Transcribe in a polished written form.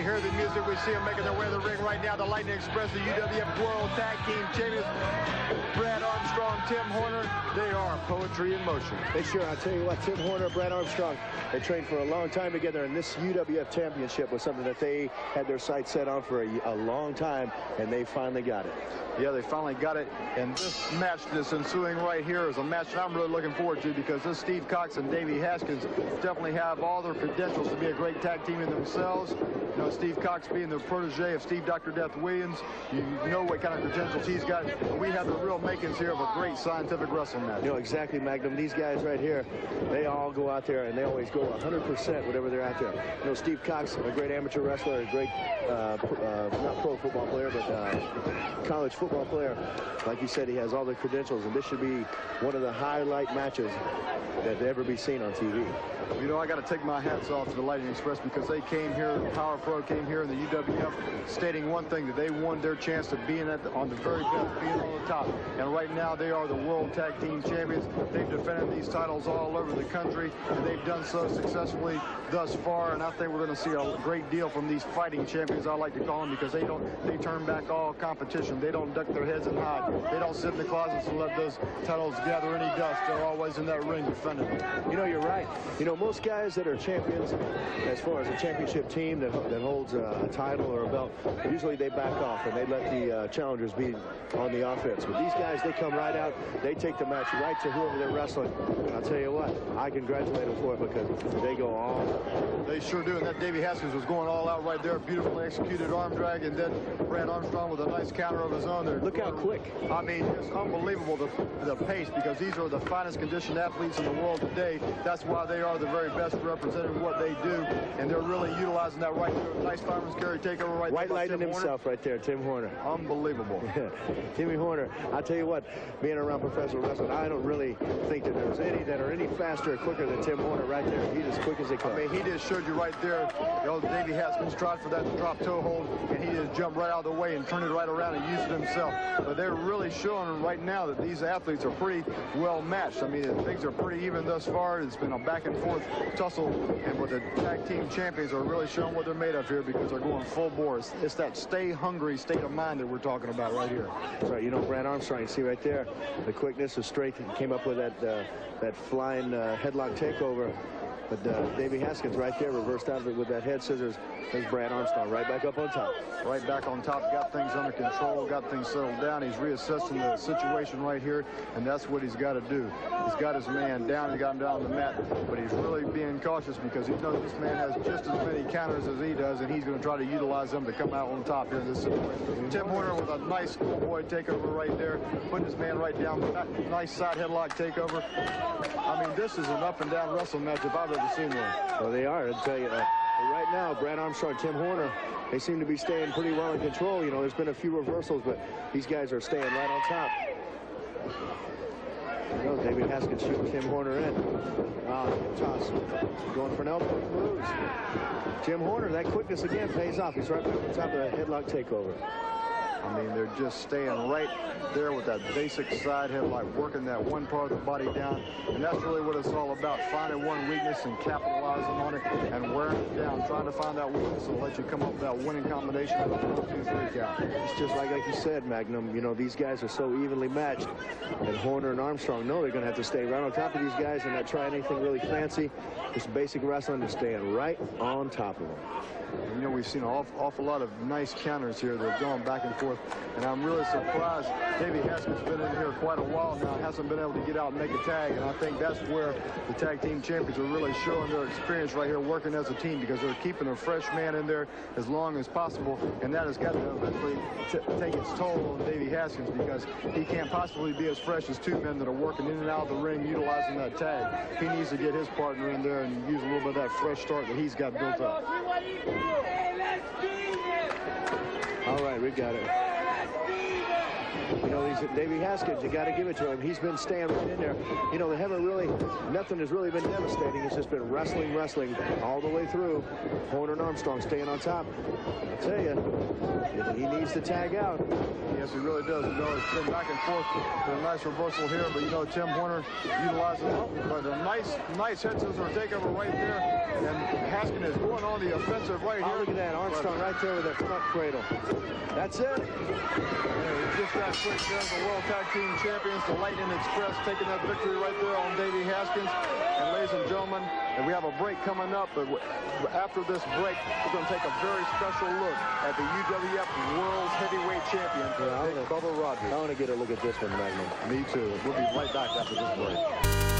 hear the music. We see them making their way to the ring right now. The Lightning Express, the UWF World Tag Team Champions. Brad Armstrong, Tim Horner, they are poetry in motion. They sure, I'll tell you what, Tim Horner, Brad Armstrong, they trained for a long time together, and this UWF championship was something that they had their sights set on for a long time, and they finally got it. Yeah, they finally got it, and this match that's ensuing right here is a match that I'm really looking forward to, because this Steve Cox and Davey Haskins definitely have all their credentials to be a great tag team in themselves. You know, Steve Cox being the protege of Steve Dr. Death Williams, you know what kind of credentials he's got. We have the real makings here of a great scientific wrestling match. You know, exactly, Magnum. These guys right here, they all go out there, and they always go 100% whatever they're out there. You know, Steve Cox, a great amateur wrestler, a great, not pro football player, but college football player. Like you said, he has all the credentials, and this should be one of the highlight matches that ever be seen on TV. You know, I got to take my hats off to the Lightning Express, because they came here, Power Pro came here in the UWF, stating one thing, that they won their chance of being on the very best, being on the top. And right now, they are the World Tag Team Champions. They've defended these titles all over the country, and they've done so successfully thus far. And I think we're going to see a great deal from these fighting champions, I like to call them, because they turn back all competition. They don't duck their heads and hide. They don't sit in the closets and let those titles gather any dust. They're always in that ring defending them. You know, you're right. You know, most guys that are champions, as far as a championship team that holds a title or a belt, usually they back off and they let the challengers be on the offense. But these guys, they come right out, they take the match right to whoever they're wrestling. And I'll tell you what, I congratulate them for it, because they go all out. They sure do, and that Davey Haskins was going all out right there. Beautifully executed arm drag, and then Brad Armstrong with a nice counter of his own there. Look how quick. I mean, it's unbelievable the pace, because these are the finest conditioned athletes in the world today. That's why they are the very best representing what they do, and they're really utilizing that right there. Nice fireman's carry takeover right there. White lighting himself right there, Tim Horner. Unbelievable. Timmy Horner, I'll tell you what, being around professional wrestling, I don't really think that there's any that are any faster or quicker than Tim Horner right there. He's as quick as they come. I mean, he just showed you right there. You know, Davey Haskins tried for that drop toe hold, and he just jumped right out of the way and turned it right around and used it himself. But they're really showing right now that these athletes are pretty well matched. I mean, things are pretty even thus far. It's been a back and forth tussle, and with the tag team champions are really showing what they're made of here, because they're going full bore. It's that stay hungry state of mind that we're talking about right here. That's right. You know, Brad Armstrong, you see right there, the quickness, the strength, and came up with that flying headlock takeover. But Davey Haskins right there reversed out of it with that head scissors. There's Brad Armstrong right back up on top. Right back on top, got things under control, got things settled down. He's reassessing the situation right here, and that's what he's got to do. He's got his man down, he got him down on the mat, but he's really being cautious, because he knows this man has just as many counters as he does, and he's going to try to utilize them to come out on top here in this situation. Tim Horner with a nice schoolboy takeover right there, putting his man right down. Nice side headlock takeover. I mean, this is an up and down wrestling match if I've ever seen one. Well, they are. I'll tell you that. Right now, Brad Armstrong, Tim Horner, they seem to be staying pretty well in control. You know, there's been a few reversals, but these guys are staying right on top. You know, David Haskins shooting Tim Horner in. Toss. Going for an elbow. Moves. Tim Horner, that quickness again pays off. He's right back on top of that headlock takeover. I mean, they're just staying right there with that basic side headlock, working that one part of the body down. And that's really what it's all about, finding one weakness and capitalizing on it and wearing it down, trying to find that weakness and let you come up with that winning combination of a 1-2-3 count. It's just like you said, Magnum, you know, these guys are so evenly matched. And Horner and Armstrong know they're going to have to stay right on top of these guys and not try anything really fancy. Just basic wrestling, just staying right on top of them. You know, we've seen an awful lot of nice counters here. They're going back and forth, and I'm really surprised. Davey Haskins been in here quite a while now, hasn't been able to get out and make a tag, and I think that's where the tag team champions are really showing their experience right here, working as a team, because they're keeping their fresh man in there as long as possible, and that has got to eventually take its toll on Davey Haskins, because he can't possibly be as fresh as two men that are working in and out of the ring utilizing that tag. He needs to get his partner in there and use a little bit of that fresh start that he's got built up. All right, we got it. You know, Davey Haskins, you got to give it to him. He's been staying right in there. You know, they haven't really, nothing has really been devastating. It's just been wrestling all the way through. Horner and Armstrong staying on top. I tell you, he needs to tag out. Yes, he really does. You know, it's been back and forth. A nice reversal here, but you know, Tim Horner utilizes but a nice head scissor takeover right there. And Haskins is going on the offensive right here. Look at that, Armstrong right there with that front cradle. That's it. Yeah, just that quick there, the World Tag Team Champions, the Lightning Express, taking that victory right there on Davey Haskins. And ladies and gentlemen, and we have a break coming up, but after this break, we're going to take a very special look at the UWF World Heavyweight Champion, Big Bubba Rogers. I want to get a look at this one, Magnum. Me too. We'll be right back after this break.